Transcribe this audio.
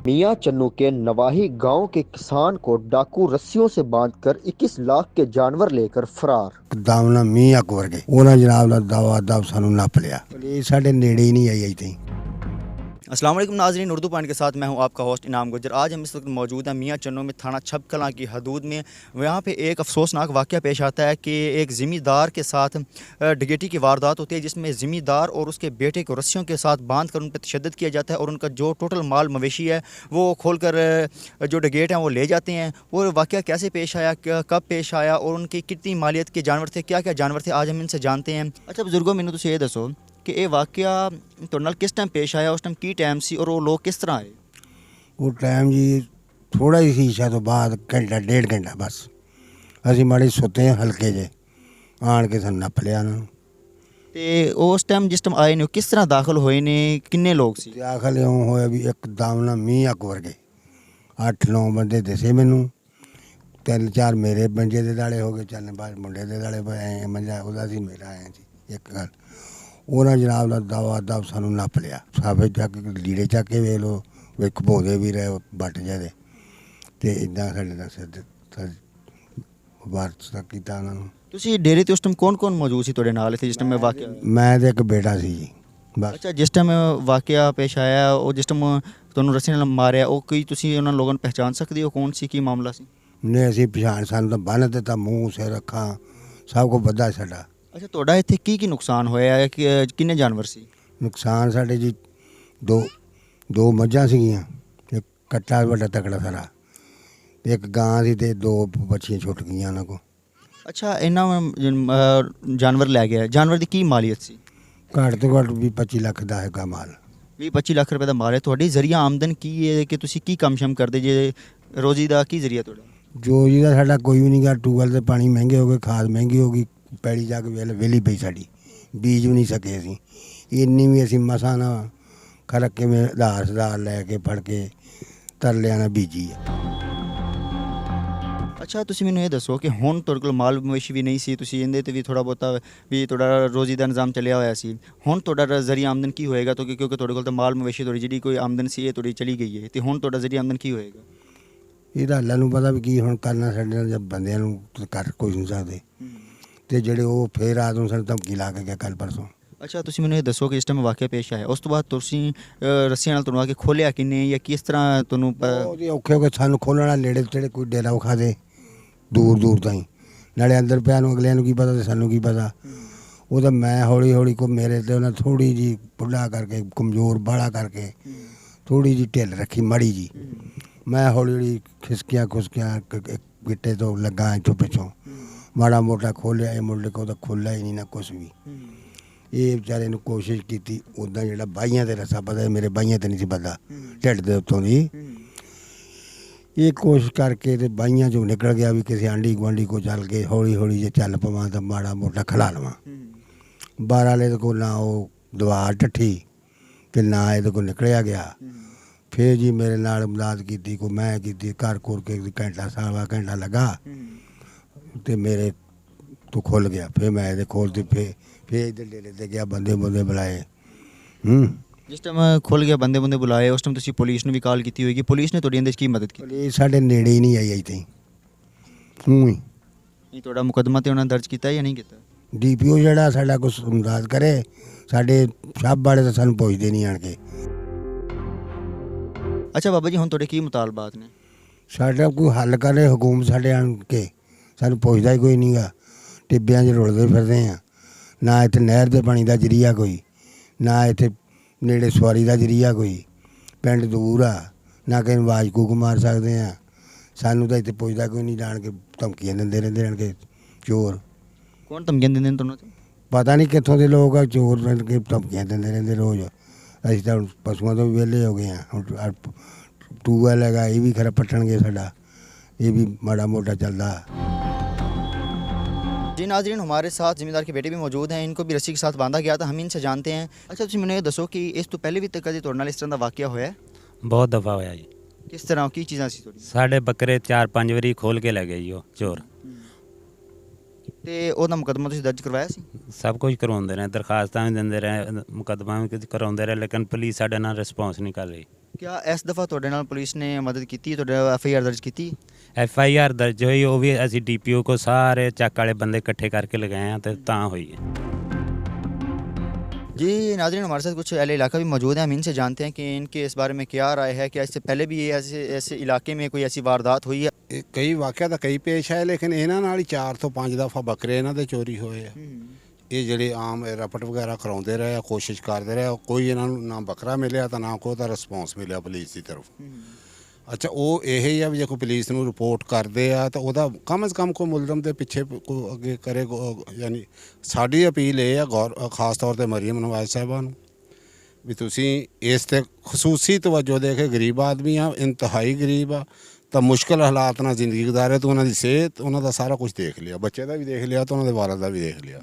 मियां चन्नू के नवाही गांव के किसान को डाकू रस्सियों से बांधकर 21 लाख के जानवर लेकर फरार। दावना मीह अक वर्गे उन्हें जनाब का दवा दब सानू नप लिया। पुलिस साढ़े नेड़े ही नहीं आई अज तई। अस्सलाम वालेकुम नाज़रीन, उर्दू पॉइंट के साथ मैं हूं आपका होस्ट इनाम गुजर। आज हम इस वक्त मौजूद हैं मियां चन्नू में, थाना छब कलां की हदूद में। यहाँ पे एक अफसोसनाक वाक़या पेश आता है कि एक ज़मींदार के साथ डकैती की वारदात होती है, जिसमें ज़मींदार और उसके बेटे को रस्सियों के साथ बांध कर उन पर तशद्दुद किया जाता है और उनका जो टोटल माल मवेशी है वो खोल कर जो डकैत हैं वो ले जाते हैं। वो वाक़या कैसे पेश आया, कब पेश आया और उनकी कितनी मालियत के जानवर थे, क्या क्या जानवर थे, आज हम इनसे जानते हैं। अच्छा बुजुर्गों, मैंने तुझे ये दसो कि ये वाक़या तुहाडे नाल किस टाइम पेश आया, उस टाइम की टाइम सी और वो लोग किस तरह आए? वो टाइम जी थोड़ा ही सी ईशा तो बाद घंटा डेढ़ घंटा बस असी माड़े सुते हल्के जे आन के सन नप लिया उन्होंने। ते उस टाइम जिस टाइम आए ने किस तरह दाखिल होए ने, किन्ने लोग सी? दाखल इउं होया भी एक दावना मीह अक वर्गे 8-9 बंदे दसे मैनू। 3-4 मेरे मंजे दे दाले हो गए, 4 मुंडे दे दाले आए मंजा उदा सी मेरा आया जी। एक गल उन्हें जनाब का दवा दब सानू नप लिया। साफे चक लीड़े चक के वे लो वे घबोदे भी रहे बट जाते तो इदा साढ़े वारस किया उन्होंने। तुसी डेरे ते उस टाइम कौन कौन मौजूद सी तुहाडे नाल इत्थे जिस टाइम वाक़या? मैं तो एक बेटा सी जी बस। अच्छा, जिस टाइम वाक़या पेश आया और जिस टाइम तुहानू रस्सी नाल मारिया, वो कोई तुसी उन्हां लोगों नू पहचान सकदे हो कौन सी, की मामला सी? ने असी पछाण सानू तो बन दिता, मूँह सिर अखां सब कुछ बद्धा साडा। अच्छा, तुहाडा इत्थे की नुकसान होया है, किन्ने जानवर सी? नुकसान साढ़े जी दो मझां सीगियां, एक कट्टा बड़ा तकड़ा सारा, एक गां सी ते 2 बच्चियां छुट गईयां उन्हां को। अच्छा, इन्ना जानवर लै गया, जानवर की की मालियत सी? घट तो घट भी 25 लाख का हैगा माल। 20-25 लाख रुपए का माल है। तुहाडी जरिया आमदन की है कि तुसी की कम शम करदे जे, रोजी दा की जरिया तुहाडा? जो जी का साडा कोई भी नहीं गा। ट्यूबवैल से पानी महंगे हो गए, खाद महंगी हो गई, पैड़ी जाके वेली पई साडी, बीज भी नहीं सके असी। इन्नी भी असी मसा ना खरक के में आधार सुधार लैके फड़ के तरलिया ना बीजी है। अच्छा, तुसी मैनूं ये दसो कि हुण तुहाडे कोल माल मवेशी भी नहीं सी, तुसी इहदे ते भी थोड़ा बहुता भी तुहाडा रोजी दा निज़ाम चलिया होया सी। हुण तुहाडा जरिया आमदन की होएगा? तो क्योंकि तुहाडे कोल तो माल मवेशी तुहाडी जिहड़ी कोई आमदन सी ये तुहाडी चली गई है, ते हुण तुहाडा जरिया आमदन की होएगा? ਇਹਦਾ ਅੱਲਾ ਨੂੰ ਪਤਾ ਵੀ ਕੀ ਹੁਣ ਕਰਨਾ। ਸਾਡੇ ਨਾਲ ਜਦ ਬੰਦਿਆਂ ਨੂੰ ਤਾਂ ਕਰ ਕੋਈ ਨਹੀਂ ਸਕਦੇ ਤੇ ਜਿਹੜੇ ਉਹ ਫੇਰ ਰਾਤ ਨੂੰ ਸਾਨੂੰ ਧਮਕੀ ਲਾ ਕੇ ਗਿਆ ਕੱਲ ਪਰਸੋਂ। अच्छा, तुसी मैनूं ये दसो कि इस टाइम वाक़या पेश आया, उस तो बाद तुसी रस्सियां नाल तुहानूं आके खोलिया किन्ने या किस तरह तुहानूं ਉਹਦੇ ਔਖੇ ਹੋ ਕੇ ਸਾਨੂੰ ਖੋਲ੍ਹਣ ਵਾਲੇ ਨੇੜੇ ਤੇੜੇ ਕੋਈ ਡੇਰਾ ਵਿਖਾ ਦੇ ਦੂਰ ਦੂਰ ਤਾਈਂ, ਨਾਲੇ ਅੰਦਰ ਪਿਆ ਨੂੰ ਅਗਲਿਆਂ ਨੂੰ ਕੀ ਪਤਾ ਤੇ ਸਾਨੂੰ ਕੀ ਪਤਾ। ਉਹ ਤਾਂ ਮੈਂ ਹੌਲੀ ਹੌਲੀ ਕੋ ਮੇਰੇ ਤੇ ਉਹਨਾਂ ਥੋੜ੍ਹੀ ਜੀ ਬੁੱਢਾ ਕਰਕੇ ਕਮਜ਼ੋਰ ਬਾਹਲਾ ਕਰਕੇ ਥੋੜ੍ਹੀ ਜੀ ਢਿੱਲ ਰੱਖੀ ਮਾੜੀ ਜੀ। ਮੈਂ ਹੌਲੀ ਹੌਲੀ ਖਿਸਕਿਆ ਖੁਸਕਿਆ ਗਿੱਟੇ ਤੋਂ ਲੱਗਾ ਇੱਥੋਂ ਪਿੱਛੋਂ ਮਾੜਾ ਮੋਟਾ ਖੋਲ੍ਹਿਆ। ਇਹ ਮੁੰਡੇ ਕੋਲ ਤਾਂ ਖੁੱਲ੍ਹਾ ਹੀ ਨਹੀਂ ਨਾ ਕੁਛ ਵੀ। ਇਹ ਵਿਚਾਰੇ ਨੂੰ ਕੋਸ਼ਿਸ਼ ਕੀਤੀ ਉੱਦਾਂ ਜਿਹੜਾ ਬਾਹੀਆਂ 'ਤੇ ਰੱਸਾ ਪਤਾ, ਮੇਰੇ ਬਾਹੀਆਂ 'ਤੇ ਨਹੀਂ ਸੀ ਪਤਾ, ਢਿੱਡ ਦੇ ਉੱਤੋਂ ਦੀ। ਇਹ ਕੋਸ਼ਿਸ਼ ਕਰਕੇ ਤੇ ਬਾਹੀਆਂ 'ਚੋਂ ਨਿਕਲ ਗਿਆ ਵੀ ਕਿਸੇ ਆਂਢੀ ਗੁਆਂਢੀ ਕੋ ਚੱਲ ਕੇ ਹੌਲੀ ਹੌਲੀ ਜੇ ਚੱਲ ਪਵਾਂ ਤਾਂ ਮਾੜਾ ਮੋਟਾ ਖਿਲਾ ਲਵਾਂ। ਬਾਹਰ ਵਾਲੇ ਦੇ ਕੋਲ ਨਾ ਉਹ ਦੀਵਾਰ ਢੱਠੀ ਤੇ ਨਾ ਇਹਦੇ ਕੋਲ ਨਿਕਲਿਆ ਗਿਆ। ਫਿਰ ਜੀ ਮੇਰੇ ਨਾਲ ਮਦਦ ਕੀਤੀ, ਕੋ ਮੈਂ ਕੀਤੀ, ਘਰ ਘੁਰ ਕੇ ਘੰਟਾ ਸਵਾ ਘੰਟਾ ਲੱਗਾ ਤੇ ਮੇਰੇ ਤੋਂ ਖੁੱਲ ਗਿਆ। ਫਿਰ ਮੈਂ ਇਹਦੇ ਖੋਲ੍ਹਤੀ, ਫਿਰ ਇੱਧਰ ਡੇਰੇ 'ਤੇ ਗਿਆ, ਬੰਦੇ ਬੁਲਾਏ। जिस टाइम खुल गया, बंदे बुलाए, उस टाइम तुसी पुलिस ने भी कॉल की होगी, पुलिस ने तुहाडी इंदे च की मदद की? ਪੁਲਿਸ ਸਾਡੇ ਨੇੜੇ ਹੀ ਨਹੀਂ ਆਈ ਅਜੇ ਤਾਈਂ। ਹੂੰ ਹੀ नहीं तुहाडा मुकदमा ते उन्होंने दर्ज किया या नहीं किया? DPO ਜਿਹੜਾ ਸਾਡਾ ਕੁਛ ਮਦਦ ਕਰੇ, ਸਾਡੇ ਸਭ ਵਾਲੇ ਤਾਂ ਸਾਨੂੰ ਪੁੱਛਦੇ ਨਹੀਂ ਆਣ ਕੇ। अच्छा बाबा जी, हुण तुहाडे की मुतालबात ने? ਸਾਡਾ ਕੋਈ ਹੱਲ ਕਰੇ ਹਕੂਮਤ, ਸਾਡੇ ਆਣ ਕੇ ਸਾਨੂੰ ਪੁੱਛਦਾ ਹੀ ਕੋਈ ਨਹੀਂ ਗਾ। ਟਿੱਬਿਆਂ 'ਚ ਰੁਲਦੇ ਫਿਰਦੇ ਹਾਂ, ਨਾ ਇੱਥੇ ਨਹਿਰ ਦੇ ਪਾਣੀ ਦਾ ਜ਼ਰੀਆ ਕੋਈ, ਨਾ ਇੱਥੇ ਨੇੜੇ ਸਵਾਰੀ ਦਾ ਜ਼ਰੀਆ ਕੋਈ, ਪਿੰਡ ਦੂਰ ਆ, ਨਾ ਕਿਸੇ ਨੂੰ ਆਵਾਜ਼ ਕੂਕ ਮਾਰ ਸਕਦੇ ਹਾਂ। ਸਾਨੂੰ ਤਾਂ ਇੱਥੇ ਪੁੱਛਦਾ ਕੋਈ ਨਹੀਂ, ਜਾਣ ਕੇ ਧਮਕੀਆਂ ਦਿੰਦੇ ਰਹਿੰਦੇ ਆਣ ਕੇ ਚੋਰ। कौन धमकियां देंदे ने तुहानूं? ਪਤਾ ਨਹੀਂ ਕਿੱਥੋਂ ਦੇ ਲੋਕ ਆ, ਚੋਰ ਬਣ ਕੇ ਧਮਕੀਆਂ ਦਿੰਦੇ ਰਹਿੰਦੇ ਰੋਜ਼। ਅਸੀਂ ਤਾਂ ਹੁਣ ਪਸ਼ੂਆਂ ਤੋਂ ਵੀ ਵਿਹਲੇ ਹੋ ਗਏ ਹਾਂ। ਹੁਣ ਟੂਬਵੈੱਲ ਹੈਗਾ, ਇਹ ਵੀ ਖਰਾ ਪੱਟਣਗੇ ਸਾਡਾ, ਇਹ ਵੀ ਮਾੜਾ ਮੋਟਾ ਚੱਲਦਾ। जी नाज़रीन, हमारे साथ ज़मींदार के बेटे भी मौजूद हैं, इनको भी रस्सी के साथ बांधा गया था, हम इनसे जानते हैं। अच्छा, तुसीं मैनूं ये दसो कि इस तो पहले भी कदे तुहाडे नाल इस तरह का वाक़या होया है? ਬਹੁਤ ਦਫਾ ਹੋਇਆ ਜੀ। किस तरह की चीज़ां सी तुहाडी? ਸਾਡੇ ਬੱਕਰੇ 4-5 ਵਾਰੀ ਖੋਲ ਕੇ ਲੈ ਗਏ ਜੀ ਉਹ ਚੋਰ। ਤੇ ਉਹਦਾ ਮੁਕੱਦਮਾ ਤੁਸੀਂ ਦਰਜ ਕਰਵਾਇਆ ਸੀ? ਸਭ ਕੁਝ ਕਰਵਾਉਂਦੇ ਰਹੇ, ਦਰਖਾਸਤਾਂ ਵੀ ਦਿੰਦੇ ਰਹੇ, ਮੁਕੱਦਮਾ ਵੀ ਕਰਾਉਂਦੇ ਰਹੇ, ਲੇਕਿਨ ਪੁਲਿਸ ਸਾਡੇ ਨਾਲ ਰਿਸਪੌਂਸ ਨਹੀਂ ਕਰ ਰਹੀ। क्या इस दफ़ा ਤੁਹਾਡੇ ਨਾਲ ਪੁਲਿਸ ਨੇ ਮਦਦ ਕੀਤੀ, ਤੁਹਾਡੇ FIR ਦਰਜ ਕੀਤੀ? FIR ਦਰਜ ਹੋਈ, ਉਹ ਵੀ ਅਸੀਂ DPO ਕੋ ਸਾਰੇ ਚੱਕ ਵਾਲੇ ਬੰਦੇ ਇਕੱਠੇ करके लगाए हैं तो ਤਾਂ ਹੋਈ है। जी नाज़रीन, हमारे साथ कुछ अहले इलाका भी मौजूद हैं, हम इनसे जानते हैं कि इनके इस बारे में क्या राय है। क्या इससे पहले भी ऐसे ऐसे इलाके में कोई ऐसी वारदात हुई है? ਇਹ ਕਈ ਵਾਕਿਆ ਤਾਂ ਕਈ ਪੇਸ਼ ਆਏ, ਲੇਕਿਨ ਇਹਨਾਂ ਨਾਲ ਹੀ 4 ਤੋਂ 5 ਦਫਾ ਬੱਕਰੇ ਇਹਨਾਂ ਦੇ ਚੋਰੀ ਹੋਏ ਆ। ਇਹ ਜਿਹੜੇ ਆਮ ਰਪਟ ਵਗੈਰਾ ਕਰਾਉਂਦੇ ਰਹੇ ਆ, ਕੋਸ਼ਿਸ਼ ਕਰਦੇ ਰਹੇ ਆ, ਕੋਈ ਇਹਨਾਂ ਨੂੰ ਨਾ ਬੱਕਰਾ ਮਿਲਿਆ ਤਾਂ ਨਾ ਕੋਈ ਉਹਦਾ ਰਿਸਪੌਂਸ ਮਿਲਿਆ ਪੁਲਿਸ ਦੀ ਤਰਫ। ਅੱਛਾ, ਉਹ ਇਹ ਹੀ ਆ ਵੀ ਜੇ ਕੋਈ ਪੁਲਿਸ ਨੂੰ ਰਿਪੋਰਟ ਕਰਦੇ ਆ ਤਾਂ ਉਹਦਾ ਕਮ ਅਜ਼ ਕਮ ਕੋਈ ਮੁਲਜ਼ਮ ਦੇ ਪਿੱਛੇ ਕੋਈ ਅੱਗੇ ਕਰੇ। ਯਾਨੀ ਸਾਡੀ ਅਪੀਲ ਇਹ ਆ ਖਾਸ ਤੌਰ ਤੇ ਮਰੀਮ ਨਵਾਜ਼ ਸਾਹਿਬਾਂ ਨੂੰ ਵੀ ਤੁਸੀਂ ਇਸ ਤੇ ਖਸੂਸੀ ਤਵੱਜੋ ਦੇ ਕੇ, ਗਰੀਬ ਆਦਮੀ ਆ, ਇੰਤਹਾਈ ਗਰੀਬ ਆ, ਤਾਂ ਮੁਸ਼ਕਲ ਹਾਲਾਤ ਨਾਲ ਜ਼ਿੰਦਗੀ ਗੁਜ਼ਾਰੇ, ਤਾਂ ਉਹਨਾਂ ਦੀ ਸਿਹਤ, ਉਹਨਾਂ ਦਾ ਸਾਰਾ ਕੁਝ ਦੇਖ ਲਿਆ, ਬੱਚੇ ਦਾ ਵੀ ਦੇਖ ਲਿਆ, ਤਾਂ ਉਹਨਾਂ ਦੇ ਵਾਲਦ ਦਾ ਵੀ ਦੇਖ ਲਿਆ।